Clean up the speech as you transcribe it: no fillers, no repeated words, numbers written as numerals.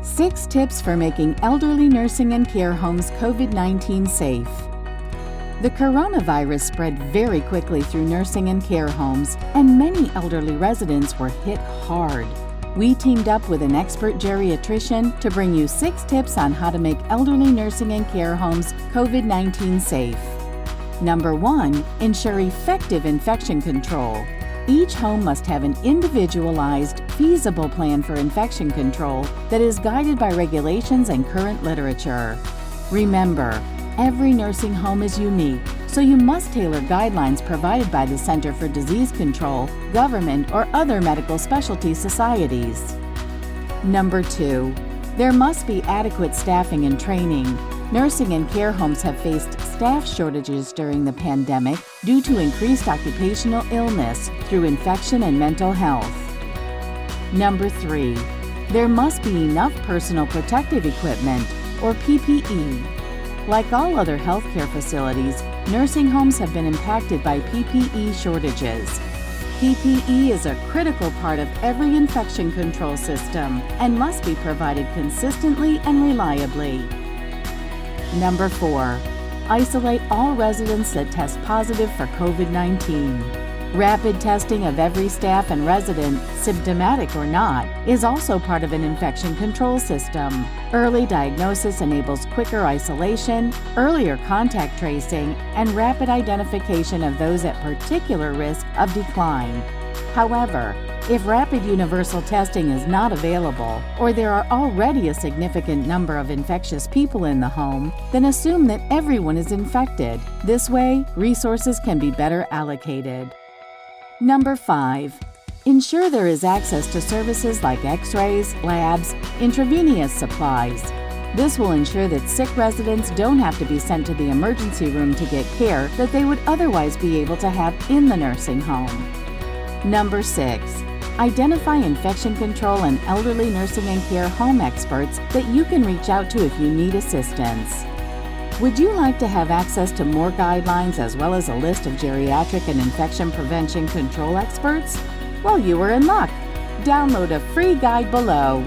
6 tips for making elderly nursing and care homes COVID-19 safe. The coronavirus spread very quickly through nursing and care homes, and many elderly residents were hit hard. We teamed up with an expert geriatrician to bring you 6 tips on how to make elderly nursing and care homes COVID-19 safe. Number 1. Ensure effective infection control. Each home must have an individualized, feasible plan for infection control that is guided by regulations and current literature. Remember, every nursing home is unique, so you must tailor guidelines provided by the Center for Disease Control, government, or other medical specialty societies. Number 2. There must be adequate staffing and training. Nursing and care homes have faced staff shortages during the pandemic due to increased occupational illness through infection and mental health. Number 3. There must be enough personal protective equipment, or PPE. Like all other healthcare facilities, nursing homes have been impacted by PPE shortages. PPE is a critical part of every infection control system and must be provided consistently and reliably. Number 4. Isolate all residents that test positive for COVID-19. Rapid testing of every staff and resident, symptomatic or not, is also part of an infection control system. Early diagnosis enables quicker isolation, earlier contact tracing, and rapid identification of those at particular risk of decline. However, if rapid universal testing is not available, or there are already a significant number of infectious people in the home, then assume that everyone is infected. This way, resources can be better allocated. Number 5. Ensure there is access to services like X-rays, labs, intravenous supplies. This will ensure that sick residents don't have to be sent to the emergency room to get care that they would otherwise be able to have in the nursing home. Number 6. Identify infection control and elderly nursing and care home experts that you can reach out to if you need assistance. Would you like to have access to more guidelines as well as a list of geriatric and infection prevention control experts? Well, you were in luck. Download a free guide below.